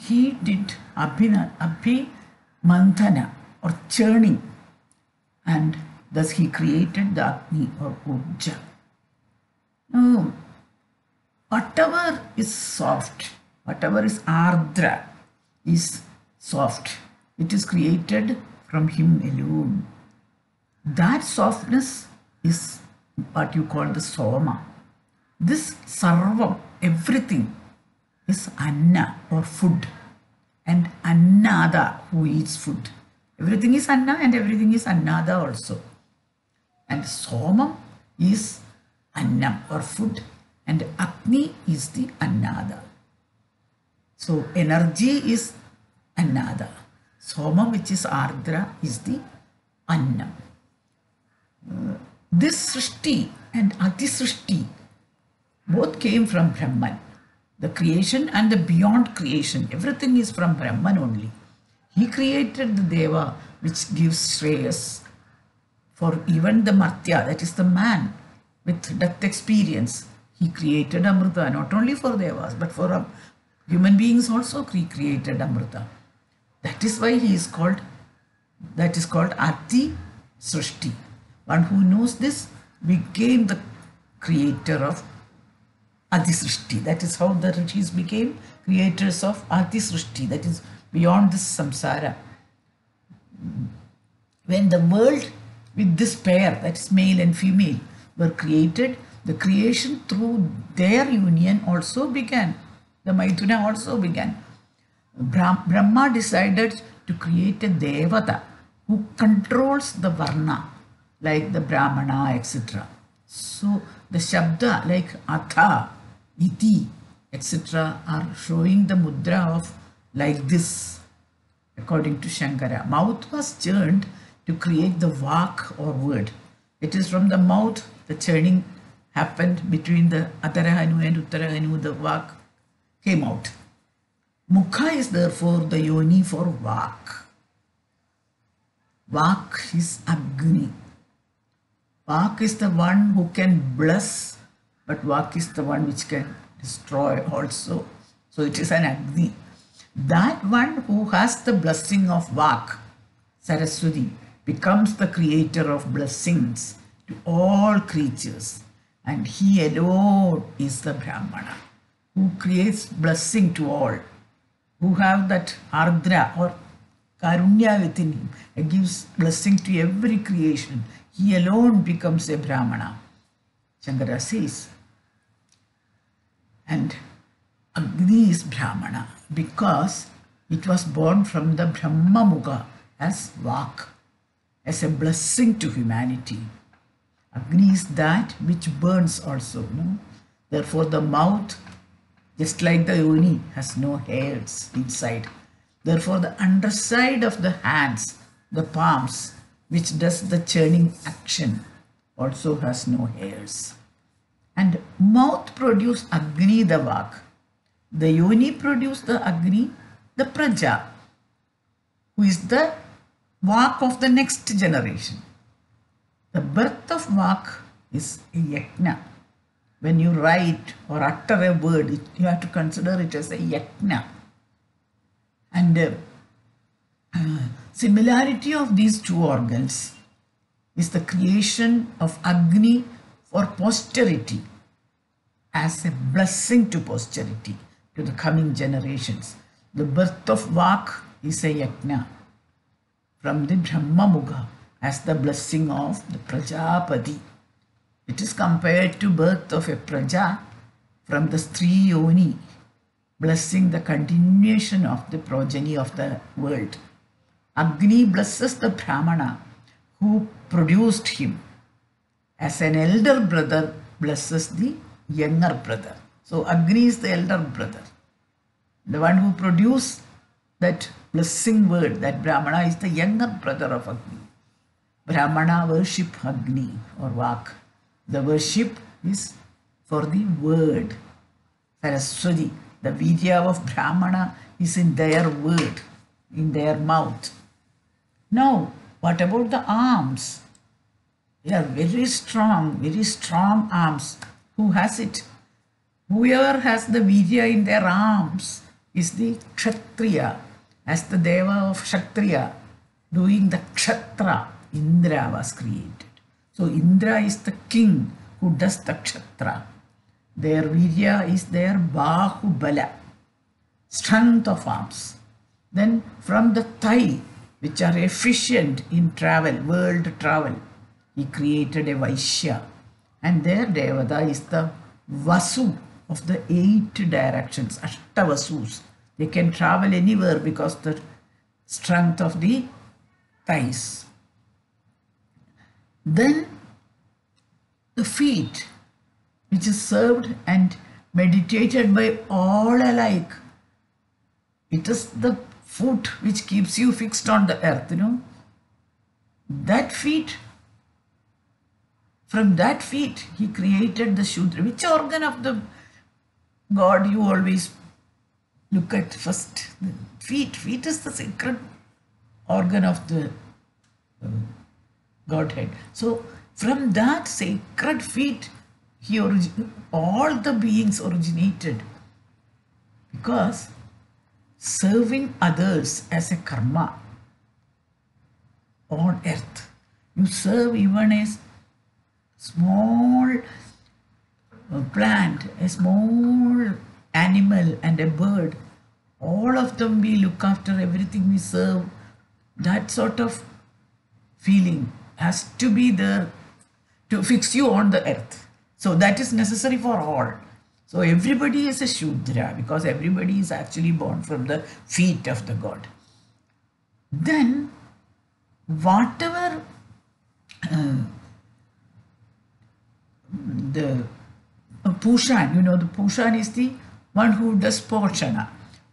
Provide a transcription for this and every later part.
he did abhimantana or churning, and thus he created the Agni or Urja. Now, whatever is soft, whatever is ardra is soft, it is created from him alone. That softness is what you call the soma. This sarvam, everything, is anna or food, and annada, who eats food. Everything is anna and everything is annada also. And somam is annam or food, and Agni is the annada. So energy is annada. Soma, which is ardra, is the annam. This srishti and ati-srishti both came from Brahman. The creation and the beyond creation, everything is from Brahman only. He created the Deva, which gives Shreyas for even the Martya, that is the man with death experience. He created Amrita, not only for Devas, but for human beings also. He created Amrita. That is why he is called, that is called Ati Srishti. One who knows this became the creator of Adi Srishti. That is how the rishis became creators of Adi Srishti, that is beyond this samsara. When the world with this pair, that is male and female, were created, the creation through their union also began. The Maithuna also began. Brahma decided to create a Devata who controls the Varna, like the Brahmana, etc. So the Shabda like Atha, Iti, etc. are showing the mudra of like this, according to Shankara. Mouth was churned to create the Vaak or word. It is from the mouth the churning happened between the Atarahanu and Uttarahanu, the Vaak came out. Mukha is therefore the yoni for Vaak. Vaak is Agni. Vaak is the one who can bless, but Vaak is the one which can destroy also. So it is an Agni. That one who has the blessing of Vaak, Saraswati, becomes the creator of blessings to all creatures. And he alone is the Brahmana, who creates blessing to all, who have that ardra or karunya within him, and gives blessing to every creation. He alone becomes a Brahmana, Shankara says. And Agni is Brahmana because it was born from the Brahma Mukha as Vaak, as a blessing to humanity. Agni is that which burns also, no? Therefore the mouth, just like the yoni, has no hairs inside. Therefore the underside of the hands, the palms, which does the churning action, also has no hairs. And mouth produce Agni, the Vaak. The yoni produce the Agni, the Praja, who is the Vaak of the next generation. The birth of Vaak is a yajna. When you write or utter a word, you have to consider it as a yajna. And similarity of these two organs is the creation of Agni for posterity as a blessing to posterity, to the coming generations. The birth of Vaak is a yajna from the Brahma Mukha as the blessing of the Prajapati. It is compared to birth of a Praja from the Stri Yoni, blessing the continuation of the progeny of the world. Agni blesses the Brahmana who produced him, as an elder brother blesses the younger brother. So Agni is the elder brother. The one who produced that blessing word, that Brahmana, is the younger brother of Agni. Brahmana worship Agni or Vaak. The worship is for the word. Saraswati, the Vidya of Brahmana is in their word, in their mouth. Now, what about the arms? They are very strong arms. Who has it? Whoever has the Vidya in their arms is the Kshathriya, as the Deva of Kshathriya, doing the Kshatra. Indra was created. So Indra is the king who does the Kshatra. Their Virya is their Bahubala, strength of arms. Then from the thigh, which are efficient in travel, world travel, he created a Vaisya. And their Devata is the Vasu of the 8 directions, Ashtavasus. They can travel anywhere because the strength of the thighs. Then the feet, which is served and meditated by all alike. It is the foot which keeps you fixed on the earth, That feet, from that feet, he created the Soodra. Which organ of the God you always look at first? The feet. Feet is the sacred organ of the Godhead. So from that sacred feet, all the beings originated, because serving others as a karma on earth. You serve even a small plant, a small animal and a bird. All of them we look after, everything we serve. That sort of feeling has to be there to fix you on the earth. So that is necessary for all. So everybody is a Shudra because everybody is actually born from the feet of the God. Then whatever the Pushan, the Pushan is the one who does Poshana.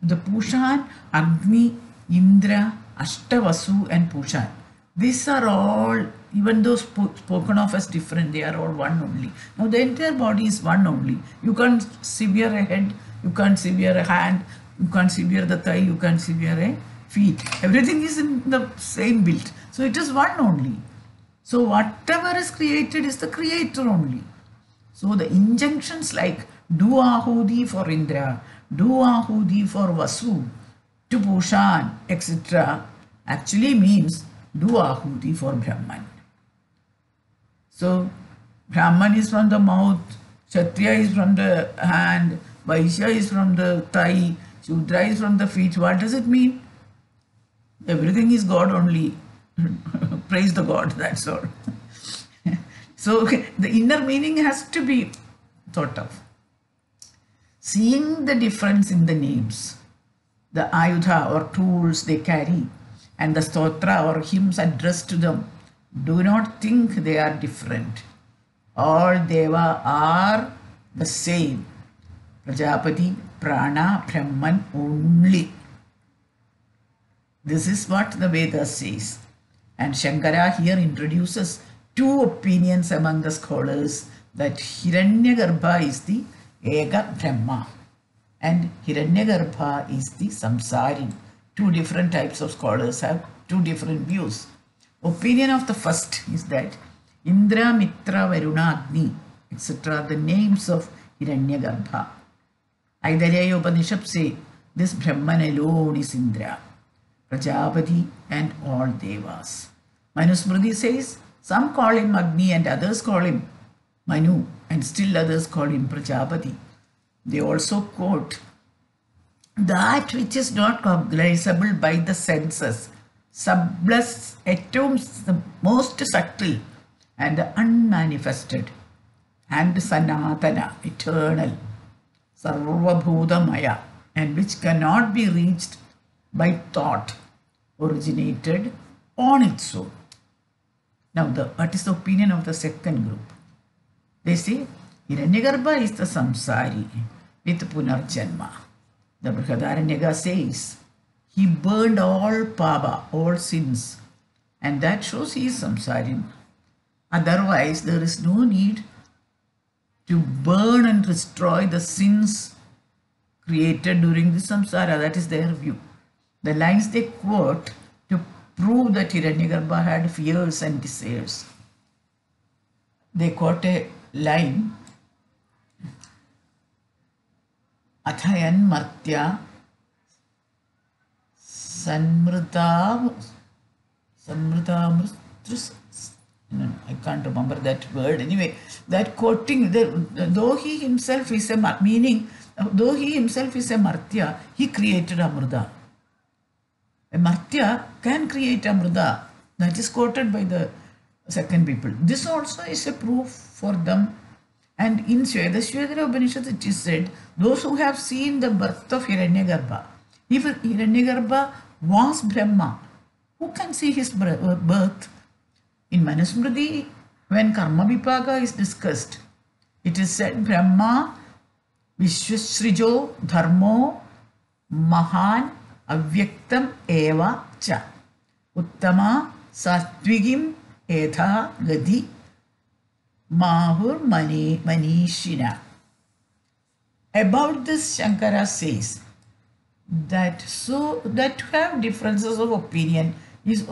The Pushan, Agni, Indra, Ashtavasu and Pushan. These are all, even though spoken of as different, they are all one only. Now the entire body is one only. You can't sever a head, you can't sever a hand, you can't sever the thigh, you can't sever a feet. Everything is in the same build. So it is one only. So whatever is created is the creator only. So the injunctions like do ahudi for Indra, do ahudi for Vasu, to Pushan, etc. actually means do ahudi for Brahman. So Brahman is from the mouth, Kshathriya is from the hand, Vaisya is from the thigh, Soodra is from the feet. What does it mean? Everything is God only. Praise the God, that's all. So the inner meaning has to be thought of. Seeing the difference in the names, the ayudha or tools they carry, and the stotra or hymns addressed to them, do not think they are different. All Deva are the same. Prajapati, Prana, Brahman only. This is what the Vedas says. And Shankara here introduces two opinions among the scholars, that Hiranyagarbha is the Ega Brahma and Hiranyagarbha is the Samsari. Two different types of scholars have two different views. Opinion of the first is that Indra, Mitra, Varuna, Agni, etc. are the names of Hiranyagarbha. Aidalaya Upanishad say this Brahman alone is Indra, Prajapati and all Devas. Manusmriti says some call him Agni and others call him Manu and still others call him Prajapati. They also quote that which is not cognizable by the senses, subtlest atoms, the most subtle and the unmanifested, and Sanatana, eternal, Sarvabhutamaya, and which cannot be reached by thought, originated on its own. Now, what is the opinion of the second group? They say Hiranyagarbha is the samsari with Punarjanma. The Brihadaranyaka says he burned all pava, all sins, and that shows he is samsari. Otherwise, there is no need to burn and destroy the sins created during the samsara. That is their view. The lines they quote to prove that Hiranyagarbha had fears and desires. They quote a line, Athayan Martya Sanmrita, Samrita, no, I can't remember that word. Anyway, that quoting, though he himself is a meaning, though he himself is a Martya, he created Amrita. A Martya can create Amrita. That is quoted by the second people. This also is a proof for them. And in Shvedashvedara Upanishad it is said, those who have seen the birth of Hiranyagarbha, if Hiranyagarbha was Brahma, who can see his birth? In Manusmriti, when Karma Vipaka is discussed, it is said Brahma Vishwasrijo Dharmo Mahan Avyaktam Eva Cha Uttama Satvigim Etha Gadi Mahur Manishina. About this, Shankara says that to have differences of opinion is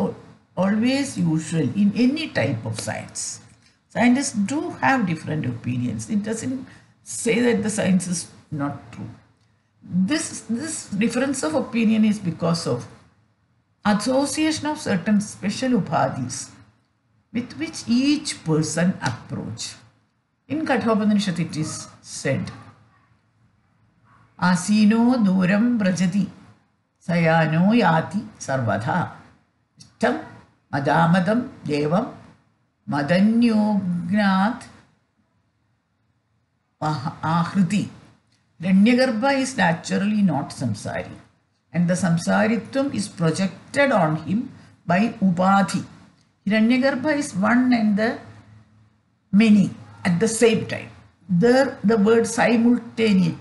always usual in any type of science. Scientists do have different opinions. It doesn't say that the science is not true. This difference of opinion is because of association of certain special upadhis with which each person approach. In Kathopanishad it is said, Asino duram brajati sayano yati sarvadha ishtam madamadam devam madanyognat ahriti. Hiranyagarbha is naturally not samsari, and the samsaritvam is projected on him by upadhi. Hiranyagarbha is one and the many at the same time. There, the word simultaneous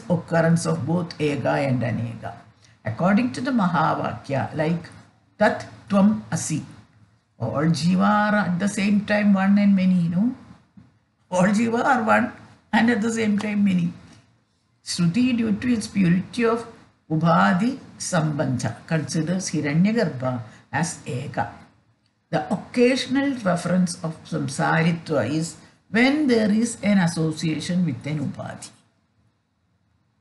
occurrence of both ega and anega. According to the Mahavakya, like Tat Tvam Asi, all jiva are at the same time one and many, all jiva are one and at the same time many. Shruti, due to its purity of Ubhadi Sambandha, considers Hiranyagarbha as Eka. The occasional reference of Samsaritva is when there is an association with an Ubhadi.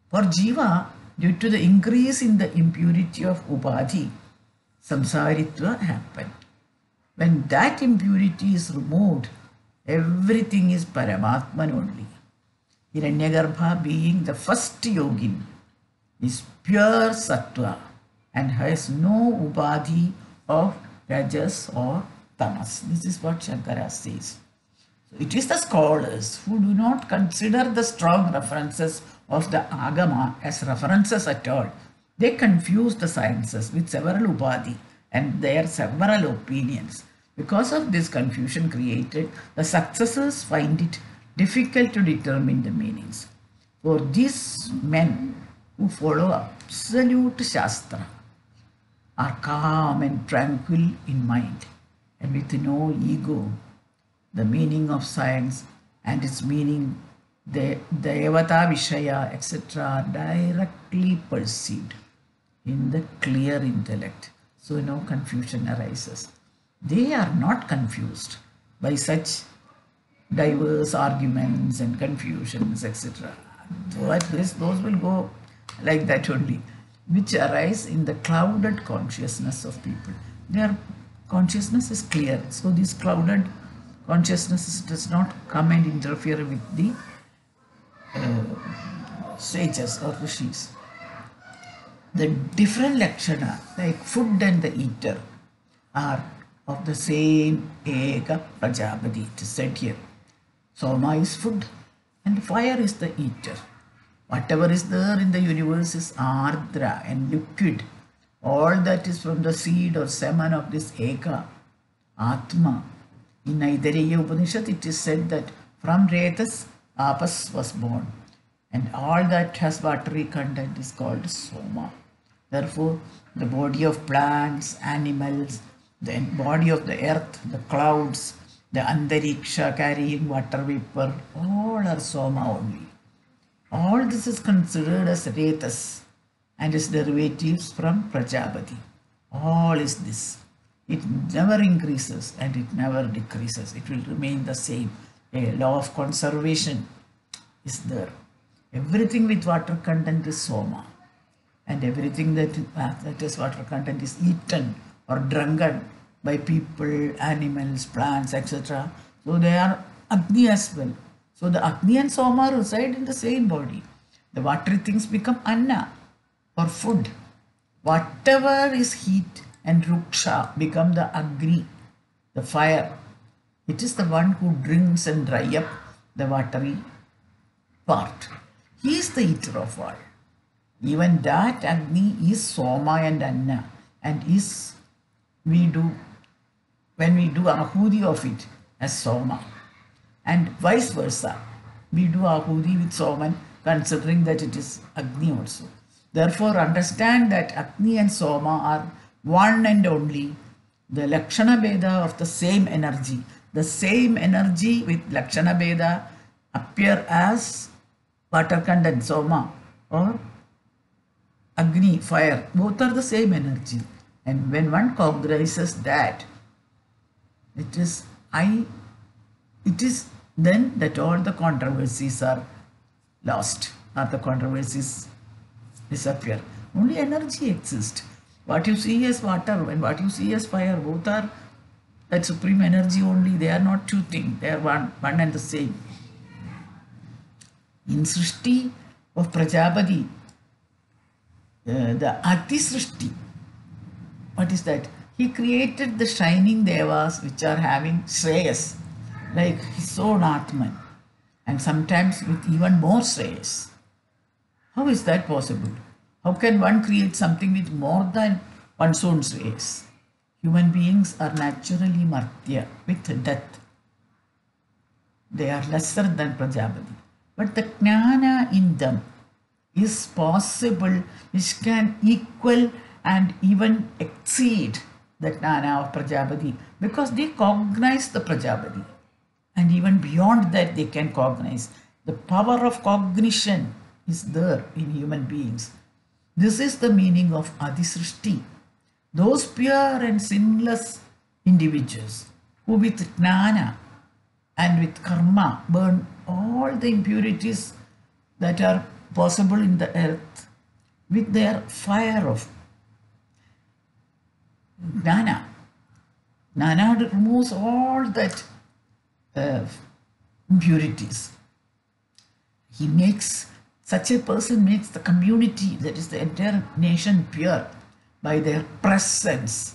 For Jiva, due to the increase in the impurity of Ubhadi, Samsaritva happened. When that impurity is removed, everything is Paramatman only. Hiranyagarbha, being the first yogin, is pure sattva and has no ubadhi of rajas or tamas. This is what Shankara says. So it is the scholars who do not consider the strong references of the agama as references at all. They confuse the sciences with several ubadhi and their several opinions. Because of this confusion created, the successors find it difficult to determine the meanings. For these men who follow absolute Shastra are calm and tranquil in mind and with no ego. The meaning of science and its meaning, the Devata Vishaya, etc. are directly perceived in the clear intellect. So no confusion arises. They are not confused by such diverse arguments and confusions, etc. So at least those will go like that only, which arise in the clouded consciousness of people. Their consciousness is clear, so this clouded consciousness does not come and interfere with the sages or rishis. The different lakshana, like food and the eater, are of the same Eka Prajapati. It is said here. Soma is food and fire is the eater. Whatever is there in the universe is ardra and liquid. All that is from the seed or semen of this Eka, Atma. In Aitareya Upanishad it is said that from Retas, Apas was born. And all that has watery content is called Soma. Therefore, the body of plants, animals, the body of the earth, the clouds, the Antariksha carrying water vapor, all are Soma only. All this is considered as Retas and its derivatives from Prajapati. All is this. It never increases and it never decreases. It will remain the same. A law of conservation is there. Everything with water content is Soma. and everything that is water content is eaten or drunken by people, animals, plants, etc. So they are Agni as well. So the Agni and Soma reside in the same body. The watery things become Anna or food. Whatever is heat and Ruksha become the Agni, the fire. It is the one who drinks and dry up the watery part. He is the eater of all. Even that Agni is Soma and Anna, and is when we do Ahudi of it as Soma, and vice versa. We do Ahudi with Soman considering that it is Agni also. Therefore, understand that Agni and Soma are one and only, the Lakshana Bheda of the same energy. The same energy with Lakshana Bheda appear as water content, Soma, or Agni, fire. Both are the same energy. And when one cognizes that, it is then that all the controversies are lost, or the controversies disappear. Only energy exists. What you see as water and what you see as fire, both are that supreme energy only. They are not two things. They are one and the same. In Srishti of Prajapati, the Ati Srishti, what is that? He created the shining devas which are having Shreyas, like his own Atman, and sometimes with even more Shreyas. How is that possible? How can one create something with more than one's own Shreyas? Human beings are naturally Martya, with death. They are lesser than Prajapati. But the Jnana in them is possible, which can equal and even exceed the Jnana of Prajapati, because they cognize the Prajapati. And even beyond that, they can cognize. The power of cognition is there in human beings. This is the meaning of Adisrishti. Those pure and sinless individuals who with Jnana and with Karma burn all the impurities that are possible in the earth with their fire of Jnana. Jnana removes all that impurities. Such a person makes the community, that is the entire nation, pure by their presence.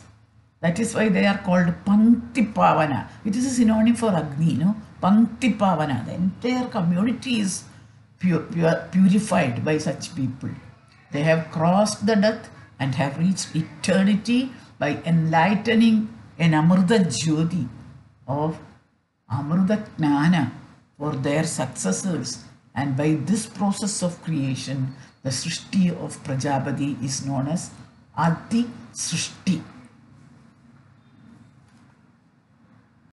That is why they are called Pankti Pavana. It is a synonym for Agni, no? Pankti Pavana. The entire community is purified by such people. They have crossed the death and have reached eternity by enlightening an Amrita Jyoti of Amrita Jnana for their successors. And by this process of creation, the Srishti of Prajapati is known as Adi Srishti.